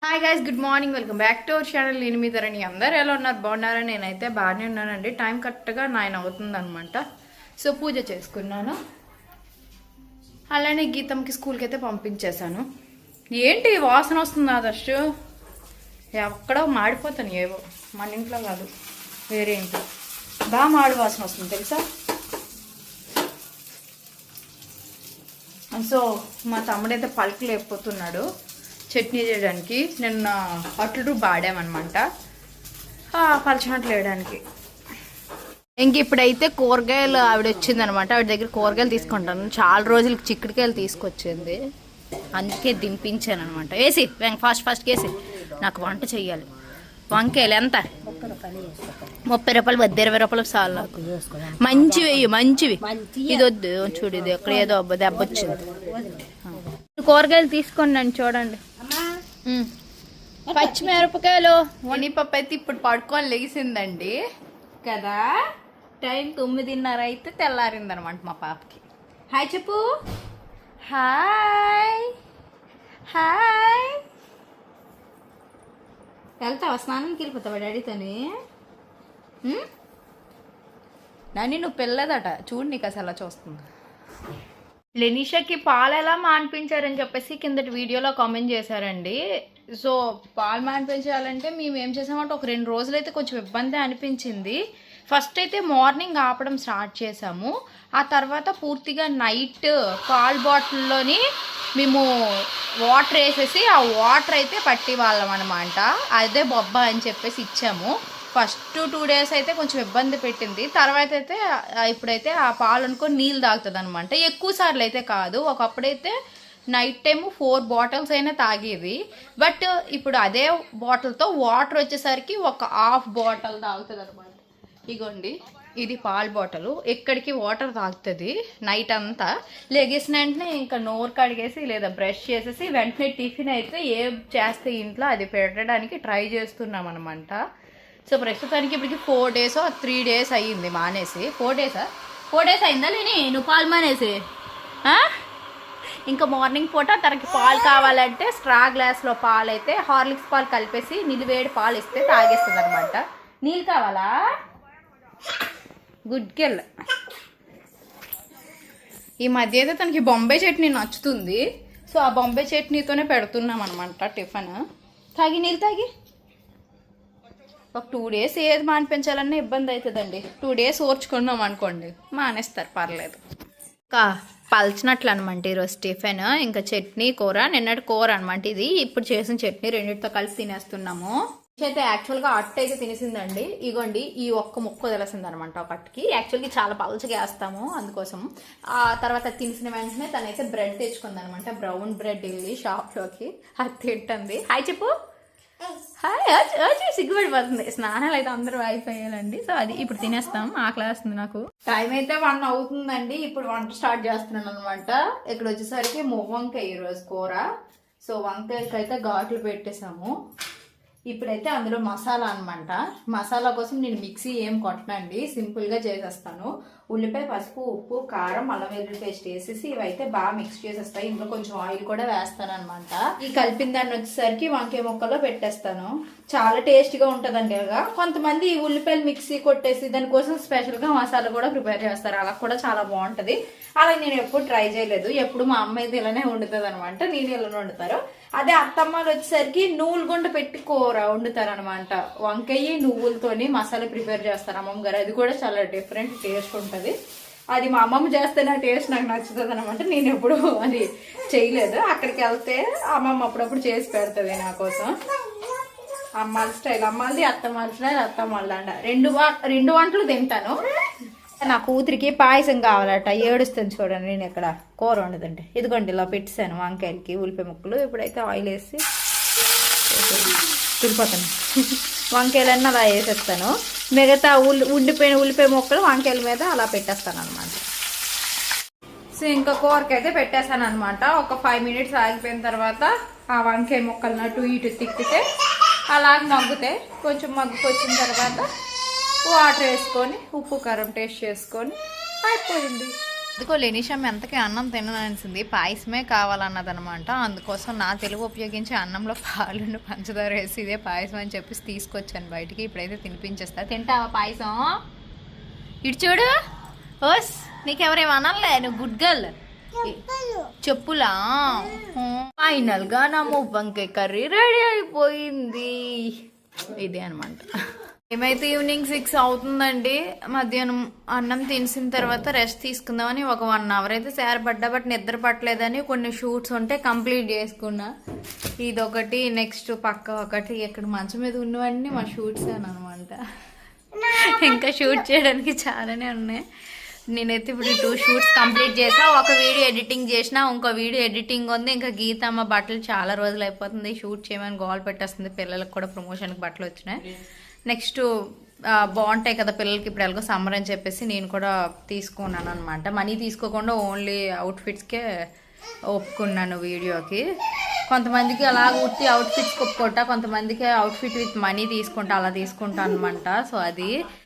Hi guys, good morning. Welcome back to our channel. నేను మీ ధరణి. అందరు ఎలా ఉన్నారు? బాగున్నారా? నేనైతే బాగానే ఉన్నానండి. టైం కరెక్ట్గా 9 అవుతుంది అనమాట. సో పూజ చేసుకున్నాను. అలానే గీతంకి స్కూల్కి అయితే పంపించేశాను. ఏంటి వాసన వస్తుంది ఆదర్శ్? ఎక్కడో మాడిపోతాను. ఏవో మన ఇంట్లో కాదు, వేరే ఇంట్లో బాగా మాడి వాసన వస్తుంది తెలుసా. సో మా తమ్ముడైతే పలుకు లేకపోతున్నాడు చట్నీ చేయడానికి. నిన్న అట్లు బాడామన్నమాట పలచనట్లు వేయడానికి. ఇంక ఇప్పుడైతే కూరగాయలు ఆవిడ వచ్చిందనమాట. ఆవిడ దగ్గర కూరగాయలు తీసుకుంటాను. చాలా రోజులకి చిక్కుడుకాయలు తీసుకొచ్చింది, అందుకే దింపించాను అనమాట. వేసి ఫాస్ట్ వేసి నాకు వంట చెయ్యాలి. వంకాయలు ఎంత? 30 రూపాయలు వద్దు, 20 రూపాయలు చాలు నాకు. మంచివి వెయ్యి, మంచివి. ఇది వద్దు చూడు, ఇది ఎక్కడ ఏదో దెబ్బ వచ్చింది. కూరగాయలు తీసుకోండి చూడండి. పచ్చిమిరపకాయలు. వనిపప్పు అయితే ఇప్పుడు పడుకొని లెగిసిందండి కదా. టైం 9:30 అయితే తెల్లారింది అనమాట మా పాపకి. హాయ్ చెప్పు. Hi hi. వెళ్తావా? స్నానానికి వెళ్ళిపోతావా డాడీతోని? నాని నువ్వు పిల్లదట చూడు, నీకు అసలు అలా చూస్తుంది. లెనిషాకి పాలు ఎలా మాన్పించారని చెప్పేసి కిందటి వీడియోలో కామెంట్ చేశారండి. సో పాలు మాన్పించాలంటే మేము ఏం చేసామంటే ఒక 2 రోజులు అయితే కొంచెం ఇబ్బంది అనిపించింది. ఫస్ట్ అయితే మార్నింగ్ ఆపడం స్టార్ట్ చేసాము. ఆ తర్వాత పూర్తిగా నైట్ పాలు బాటిల్లోని మేము వాటర్ వేసేసి ఆ వాటర్ అయితే పట్టి వాళ్ళం అనమాట. అదే బొబ్బ అని చెప్పేసి ఇచ్చాము. ఫస్ట్ 2 డేస్ అయితే కొంచెం ఇబ్బంది పెట్టింది. తర్వాత అయితే ఇప్పుడైతే ఆ పాలు అనుకొని నీళ్ళు తాగుతుంది అనమాట. ఎక్కువ సార్లు అయితే కాదు. ఒకప్పుడైతే నైట్ టైము 4 బాటిల్స్ అయినా తాగేది. బట్ ఇప్పుడు అదే బాటిల్తో వాటర్ వచ్చేసరికి ఒక 1/2 బాటిల్ తాగుతుంది అనమాట. ఇగోండి, ఇది పాల బాటిల్. ఎక్కడికి వాటర్ తాగుతుంది నైట్ అంతా. లెగేసిన వెంటనే ఇంకా నోరు కడిగేసి లేదా బ్రష్ చేసేసి వెంటనే టిఫిన్ అయితే ఏం చేస్తే ఇంట్లో అది పెట్టడానికి ట్రై చేస్తున్నాం అనమాట. సో ప్రస్తుతానికి ఇప్పటికి 4 డేస్ 3 డేస్ అయ్యింది మానేసి. 4 డేస్ అయిందా లేని నువ్వు పాలు మానేసి? ఇంకా మార్నింగ్ పూట తనకి పాలు కావాలంటే స్ట్రా గ్లాస్లో పాలు అయితే హార్లిక్స్ పాలు కలిపేసి నిలువేడి పాలు ఇస్తే తాగేస్తుంది అనమాట. నీళ్ళు కావాలా? Good girl. ఈ మధ్య అయితే తనకి బొంబాయి చట్నీ నచ్చుతుంది. సో ఆ బొంబాయి చట్నీతోనే పెడుతున్నాం అనమాట టిఫిన్. తాగి నీళ్ళు తాగి. ఒక 2 డేస్ ఏది మానిపించాలన్నా ఇబ్బంది అవుతుందండి. 2 డేస్ ఓర్చుకున్నాం అనుకోండి మానేస్తారు, పర్లేదు. ఇంకా పల్చినట్లు అనమాట ఈరోజు టిఫిన్. ఇంకా చట్నీ కూర, నిన్నటి కూర అనమాట ఇది. ఇప్పుడు చేసిన చట్నీ రెండింటితో కలిసి తినేస్తున్నాము. అయితే యాక్చువల్గా అట్టు అయితే తినేసిందండి. ఇగోండి, ఈ ఒక్క ముక్క తెలిసింది అనమాట ఒక అట్టుకి. యాక్చువల్గా చాలా పలుచగా వేస్తాము అందుకోసం. ఆ తర్వాత తినేసిన వెంటనే తనైతే బ్రెడ్ తెచ్చుకుంది అనమాట. బ్రౌన్ బ్రెడ్ వెళ్ళి షాప్లోకి అది తింటుంది. హాయ్ చెప్పు. హాయ్. సిగ్గుపడిపోతుంది. స్నానాలు అయితే అందరూ అయిపోయాలండి. సో అది ఇప్పుడు తినేస్తాం. ఆకలి వేస్తుంది నాకు. టైం అయితే 1 అవుతుందండి. ఇప్పుడు వంట స్టార్ట్ చేస్తున్నాను అనమాట. ఇక్కడ వచ్చేసరికి వంకాయ ఈరోజు కూర. సో వంకాయకి అయితే ఘాట్లు పెట్టేసాము. ఇప్పుడైతే అందులో మసాలా అనమాట. మసాలా కోసం నేను మిక్సీ ఏం కొట్టనండి, సింపుల్గా చేసేస్తాను. ఉల్లిపాయ, పసుపు, ఉప్పు, కారం, అల్లం వెల్లుల్లి పేస్ట్ వేసేసి ఇవైతే బాగా మిక్స్ చేసేస్తాయి. ఇందులో కొంచెం ఆయిల్ కూడా వేస్తాను అనమాట. ఈ కలిపిన దాన్ని వచ్చేసరికి వంకాయ ముక్కలో పెట్టేస్తాను. చాలా టేస్ట్గా ఉంటుందండి. ఇలాగా కొంతమంది ఉల్లిపాయలు మిక్సీ కొట్టేసి దానికోసం స్పెషల్గా మసాలా కూడా ప్రిపేర్ చేస్తారు. అలా కూడా చాలా బాగుంటుంది. అలా నేను ఎప్పుడు ట్రై చేయలేదు. ఎప్పుడు మా అమ్మ అయితే ఇలానే వండుతుంది అనమాట. నేను ఇలా వండుతారు. అదే అత్తమ్మలు వచ్చేసరికి నువ్వులు గుండ పెట్టి కూర వండుతారు అనమాట. వంకాయ నువ్వులతోని మసాలా ప్రిపేర్ చేస్తారు అమ్మమ్మ గారు. అది కూడా చాలా డిఫరెంట్ టేస్ట్ ఉంటుంది. అది మా అమ్మమ్మ చేస్తేనే టేస్ట్ నాకు నచ్చుతుంది అనమాట. నేను ఎప్పుడు అది చేయలేదు. అక్కడికి వెళ్తే అమ్మమ్మ అప్పుడప్పుడు చేసి పెడుతుంది నా కోసం. అమ్మాల స్టైల్ అమ్మాలది, అత్తమ్మాల స్టైల్ అత్తమ్మాళ్ళ. రెండు వంటలు తింటాను. నా కూతురికి పాయసం కావాలట, ఏడుస్తుంది చూడండి. నేను ఇక్కడ కూర వండుతుంటే ఇదిగోండి ఇలా పెట్టేశాను వంకాయలకి ఉల్లిపాయ ముక్కలు. ఇప్పుడైతే ఆయిల్ వేసి తిరిగిపోతాను. వంకాయలన్నీ అలా వేసేస్తాను. మిగతా ఉండిపోయిన ఉల్లిపాయ ముక్కలు వంకాయల మీద అలా పెట్టేస్తాను అనమాట. సో ఇంకా కూరకైతే పెట్టేస్తాను అనమాట. ఒక 5 మినిట్స్ ఆగిపోయిన తర్వాత ఆ వంకాయ ముక్కలను అటు ఇటు తిప్పితే అలా మగ్గుతే కొంచెం మగ్గుకొచ్చిన తర్వాత వాటర్ వేసుకొని ఉప్పు కారం టేస్ట్ చేసుకొని అయిపోయింది. ఇదిగో లెనిషమ్మ ఎంతకీ అన్నం తినననిసింది, పాయసమే కావాలన్నదనమాట. అందుకోసం నా తెలుగు ఉపయోగించి అన్నంలో పాలుండి పంచదార వేసి ఇదే పాయసం అని చెప్పేసి తీసుకొచ్చాను బయటికి. ఇప్పుడైతే తినిపించేస్తా. తింటావా పాయసం? ఇటు చూడు. ఓస్ నీకెవరేమో అనలే, నువ్వు గుడ్ గర్ల్. చెప్పులా. ఫైనల్ గా నా మువ్వంకాయ కర్రీ రెడీ అయిపోయింది. ఇదే అనమాట. ఏమైతే ఈవినింగ్ 6 అవుతుందండి. మధ్యాహ్నం అన్నం తినేసిన తర్వాత రెస్ట్ తీసుకుందామని ఒక 1 అవర్ అయితే సేరపడ్డా. బట్ నిద్ర పట్టలేదని కొన్ని షూట్స్ ఉంటే కంప్లీట్ చేసుకున్నా. ఇదొకటి, నెక్స్ట్ పక్క ఒకటి. ఇక్కడ మంచం మీద ఉన్నవన్నీ మా షూట్స్ అనమాట. ఇంకా షూట్ చేయడానికి చాలానే ఉన్నాయి. నేనైతే ఇప్పుడు 2 షూట్స్ కంప్లీట్ చేసా. ఒక వీడియో ఎడిటింగ్ చేసిన, ఇంకో వీడియో ఎడిటింగ్ ఉంది. ఇంకా గీతమ్మ బట్టలు చాలా రోజులు అయిపోతుంది షూట్ చేయమని గోల్ పెట్టేస్తుంది. పిల్లలకు కూడా ప్రమోషన్కి బట్టలు వచ్చినాయి. నెక్స్ట్ బాగుంటాయి కదా పిల్లలకి, ఇప్పుడు ఎలాగో సమ్మర్ అని చెప్పేసి నేను కూడా తీసుకున్నాను అనమాట. మనీ తీసుకోకుండా ఓన్లీ అవుట్ఫిట్స్కే ఒప్పుకున్నాను వీడియోకి. కొంతమందికి అలా ఉట్టి అవుట్ఫిట్స్కి ఒప్పుకుంటా, కొంతమందికి అవుట్ఫిట్ విత్ మనీ తీసుకుంటా, అలా తీసుకుంటా అనమాట. సో అది